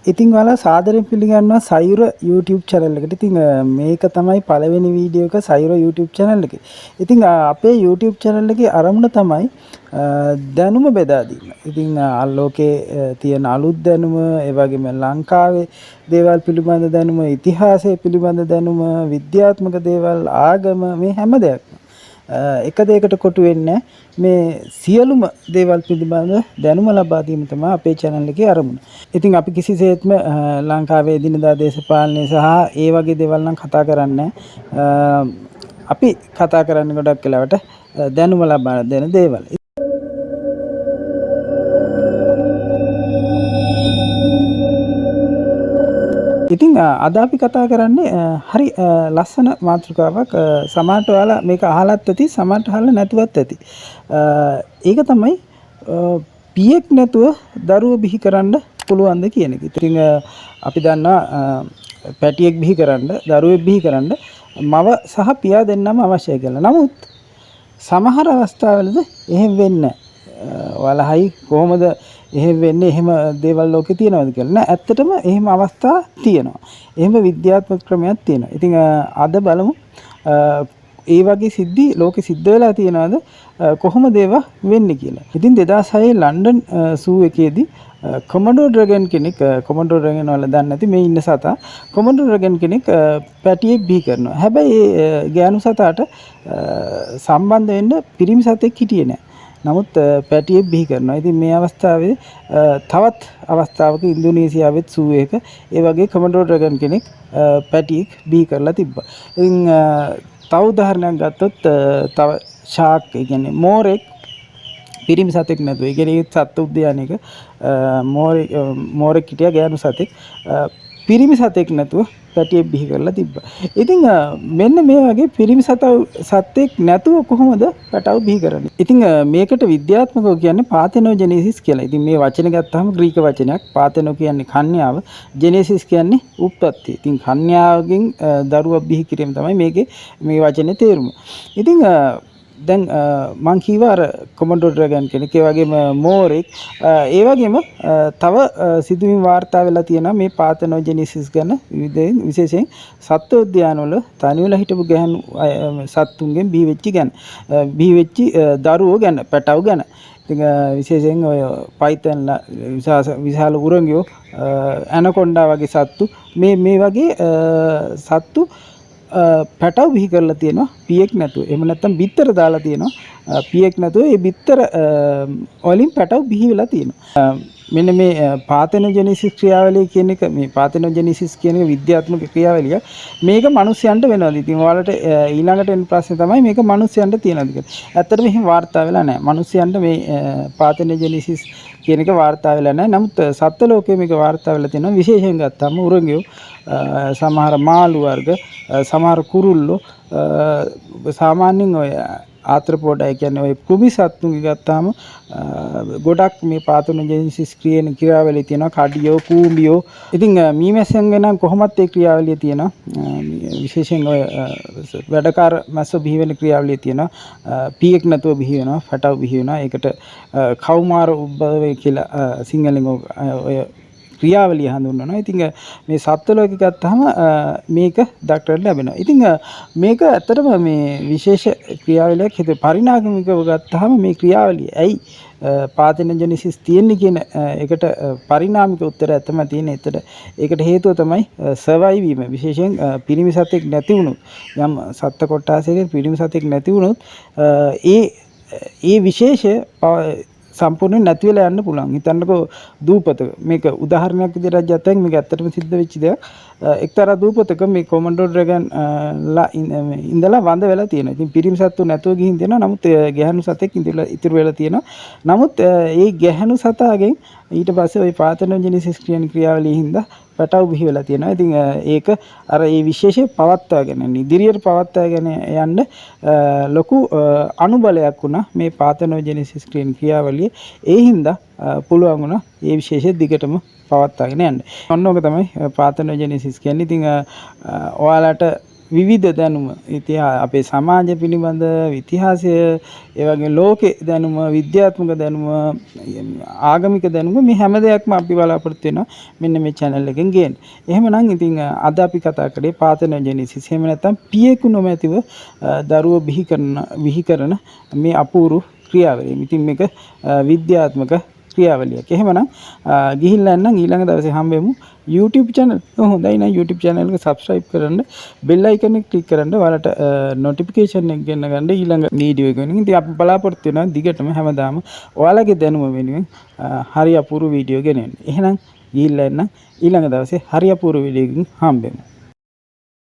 ඉතින් ඔයාලා සාදරයෙන් පිළිගන්නවා සයුර YouTube channel එකට. ඉතින් මේක තමයි පළවෙනි වීඩියෝ එක සයුර YouTube channel එකේ. ඉතින් අපේ YouTube channel එකේ අරමුණ තමයි දැනුම බෙදා දීම. ඉතින් ආලෝකයේ තියෙන අලුත් දැනුම, ඒ වගේම ලංකාවේ දේවල් පිළිබඳ දැනුම, ඉතිහාසය පිළිබඳ දැනුම, විද්‍යාත්මක දේවල්, ආගම මේ හැම දෙයක්ම එක දෙයකට කොටු වෙන්නේ මේ සියලුම දේවල් පිළිබඳ දැනුම ලබා දීම තමයි අපේ channel එකේ අරමුණ. ඉතින් අපි කිසිසේත්ම ලංකාවේ දිනදා දේශපාලනය සහ ඒ වගේ දේවල් නම් කතා කරන්නේ අපි කතා කරන්නේ ගොඩක් වෙලාවට දැනුම ලබා දෙන දේවල්. ඉතින් අද අපි කතා කරන්නේ හරි ලස්සන මාතෘකාවක්. සමහරට ඔයාලා මේක අහලත් ඇති, සමහරට අහලා නැතුවත් ඇති. ඒක තමයි පියෙක් නැතුව දරුවෝ බිහි කරන්න පුළුවන්ද කියන එක. ඉතින් අපි දන්නවා පැටියෙක් බිහි කරන්න, දරුවෙක් බිහි කරන්න මව සහ පියා දෙන්නම අවශ්‍යයි කියලා. නමුත් සමහර අවස්ථාවලදී එහෙම වෙන්නේ නැහැ. ඔයාලා හයි කොහොමද එහෙම වෙන්නේ, එහෙම දේවල් ලෝකේ තියෙනවද කියලා. නෑ, ඇත්තටම එහෙම අවස්ථා තියෙනවා. එහෙම විද්‍යාත්මක ක්‍රමයක් තියෙනවා. ඉතින් අද බලමු ඒ වගේ සිද්ධි ලෝකෙ සිද්ධ වෙලා තියෙනවද, කොහොමද ඒවා වෙන්නේ කියලා. ඉතින් 2006 ලන්ඩන් සූ එකේදී කොමඩෝ ඩ්‍රැගන් කෙනෙක්, කොමඩෝ ඩ්‍රැගන් වල දන්නේ නැති මේ ඉන්න සතා, කොමඩෝ ඩ්‍රැගන් කෙනෙක් පැටියෙක් බිහි කරනවා. හැබැයි ඒ ගෑනු සතාට සම්බන්ධ වෙන්න පිරිමි සතෙක් හිටියේ නෑ. නමුත් පැටියෙක් බිහි කරනවා. ඉතින් මේ අවස්ථාවේ තවත් අවස්ථාවක ඉන්දුනීසියාවෙත් සූ එක ඒ වගේ කොමඩෝ ඩ්‍රැගන් කෙනෙක් පැටියෙක් බිහි කරලා තිබ්බා. ඉතින් තව උදාහරණයක් ගත්තොත් තව ෂාක්, ඒ කියන්නේ මෝරෙක් පිරිමි සතෙක් නැතුව, ඒ කියන්නේ සත්ත්ව උද්‍යානයක මෝරෙක් හිටියා, ගෑනු සතෙක් පිරිමි සතෙක් නැතුව පැටියෙක් බිහි කරලා තිබ්බා. ඉතින් මෙන්න මේ වගේ පිරිමි සතෙක් නැතුව කොහොමද පැටව බිහි කරන්නේ? ඉතින් මේකට විද්‍යාත්මකව කියන්නේ පාතෙනෝජෙනීසිස් කියලා. ඉතින් මේ වචනේ ගත්තාම ග්‍රීක වචනයක්. පාතෙනෝ කියන්නේ කන්‍යාව, ජෙනීසිස් කියන්නේ උත්පත්ති. ඉතින් කන්‍යාවකින් දරුවා බිහි කිරීම තමයි මේකේ මේ වචනේ තේරුම. ඉතින් දැන් මං කිව්වා අර කොමඩෝ ඩ්‍රැගන් කෙනෙක්, ඒ වගේම මෝරෙක්, ඒ වගේම තව සිදුවීම් වාර්තා වෙලා තියෙනවා මේ පාතෙනෝජෙනීසිස් ගැන. විශේෂයෙන් සත්වෝද්‍යානවල තනිවලා හිටපු ගැහණු සත්තුන්ගෙන් බිහි වෙච්ච දරුවෝ ගැන, පැටවු ගැන. ඉතින් විශේෂයෙන් ඔය පයිතන්ලා, විශාල උරංගියෝ, ඇනකොන්ඩා වගේ සත්තු, මේ වගේ සත්තු පැටව බිහි කරලා තියෙනවා පියෙක් නැතුව. එහෙම නැත්නම් බිත්තර දාලා තියෙනවා පියෙක් නැතුව. ඒ බිත්තර වලින් පැටව බිහි වෙලා තියෙනවා. මෙන්න මේ පාතෙනෝජෙනීසිස් ක්‍රියාවලිය කියන එක, මේ පාතෙනෝජෙනීසිස් කියන එක විද්‍යාත්මක ක්‍රියාවලිය. මේක මිනිස්යන්ට වෙනවද? ඉතින් ඔයාලට ඊළඟට එන ප්‍රශ්නේ තමයි මේක මිනිස්යන්ට තියෙනවද කියලා. ඇත්තටම එහෙම වාර්තා වෙලා නැහැ. මිනිස්යන්ට මේ පාතෙනෝජෙනීසිස් කියන එක වාර්තා වෙලා නැහැ. නමුත් සත්ත්ව ලෝකයේ මේක වාර්තා වෙලා තියෙනවා. විශේෂයෙන් ගත්තාම උරංගියෝ, සමහර මාළු වර්ග, සමහර කුරුල්ලෝ, සාමාන්‍යයෙන් ඔය ආත්‍රපෝඩා, ඒ කියන්නේ ඔය කුමි සත්තුන්ගේ ගත්තාම ගොඩක් මේ පාතෙනෝජෙනීසිස් කියන ක්‍රියාවලිය තියෙනවා. කඩියෝ, කූඹියෝ. ඉතින් මීමැස්සන් ගැන කොහොමත් ඒ ක්‍රියාවලිය තියෙනවා. විශේෂයෙන් ඔය වැඩකාර මැස්සෝ බිහි වෙන ක්‍රියාවලිය තියෙනවා. පියෙක් නැතුව බිහි වෙනවා, පැටව බිහි වෙනවා. ඒකට කවුමාර උද්භවය කියලා සිංහලෙන් ඔය ක්‍රියාවලිය හඳුන්වනවා. ඉතින් මේ සත්ත්ව ලෝකෙ ගත්තාම මේක දක්නට ලැබෙනවා. ඉතින් මේක ඇත්තටම මේ විශේෂ ක්‍රියාවලියක්. හිත පරිණාමිකව ගත්තාම මේ ක්‍රියාවලිය ඇයි පාතෙනෝජෙනීසිස් තියෙන්නේ කියන එකට පරිණාමික උත්තරයක් තමයි තියෙන්නේ. ඒකට හේතුව තමයි සර්වයිව් වීම. විශේෂයෙන් පිරිමි සතෙක් නැති වුණොත්, යම් සත්ත්ව කොට්ටාසයක පිරිමි සතෙක් නැති වුණොත් ඒ විශේෂය සම්පූර්ණයෙන් නැති වෙලා යන්න පුළුවන්. හිතන්නකෝ දූපතක, මේක උදාහරණයක් විදිහට ගත්තම මේක ඇත්තටම සිද්ධ වෙච්ච දෙයක්. එක්තරා දූපතක මේ කොමඩෝ ඩ්‍රැගන් ලා ඉඳලා වඳ වෙලා තියෙනවා. ඉතින් පිරිමි සත්තු නැතුව ගිහින් දෙනවා. නමුත් ගැහණු සතෙක් ඉතුරු වෙලා තියෙනවා. නමුත් ඒ ගැහණු සතාගෙන් ඊට පස්සේ ওই පාතෙනෝජෙනීසිස් කියන ක්‍රියාවලිය හින්දා පැටව බිහි වෙලා තියෙනවා. ඉතින් ඒක අර ඒ විශේෂය පවත්වාගෙන ඉදිරියට පවත්වාගෙන යන්න ලොකු අනුබලයක් වුණා මේ පාතෙනෝජෙනීසිස් කියන ක්‍රියාවලිය. ඒ හින්දා පුළුවන් වුණා මේ විශේෂය දිගටම පවත්වාගෙන යන්න. ඔන්න ඔක තමයි පාතෙනෝජෙනීසිස් කියන්නේ. ඉතින් ඔයාලට විවිධ දැනුම අපේ සමාජය පිළිබඳ ඉතිහාසය ඒ වගේ ලෝකේ දැනුම විද්‍යාත්මක දැනුම ආගමික දැනුම මේ හැම දෙයක්ම අපි බලාපොරොත්තු වෙනවා මෙන්න මේ channel එකෙන් ගේන්න. එහෙමනම් ඉතින් අද අපි කතා කරේ පාතනොජෙනිසිස්. එහෙම නැත්නම් පියෙකු නොමැතිව දරුවෝ බිහි කරන මේ අපූර්ව ක්‍රියාවලිය. ඉතින් මේක විද්‍යාත්මක ක්‍රියාවලියක්. එහෙමනම් ගිහිල්ලා නම් ඊළඟ දවසේ හම්බෙමු. YouTube channel හොඳයි නම් YouTube channel එක subscribe කරන්න, bell icon එක click කරන්න, ඔයාලට notification එක ගෙන්න ගන්න ඊළඟ වීඩියෝ එක වෙනින්. ඉතින් අපි බලාපොරොත්තු වෙනවා දිගටම හැමදාම ඔයාලගේ දැනුම වෙනුවෙන් හරි අපූර්ව වීඩියෝ ගෙනෙන්න. එහෙනම් ගිහිල්ලා එන්න ඊළඟ දවසේ හරි අපූර්ව වීඩියෝ එකකින් හම්බෙමු.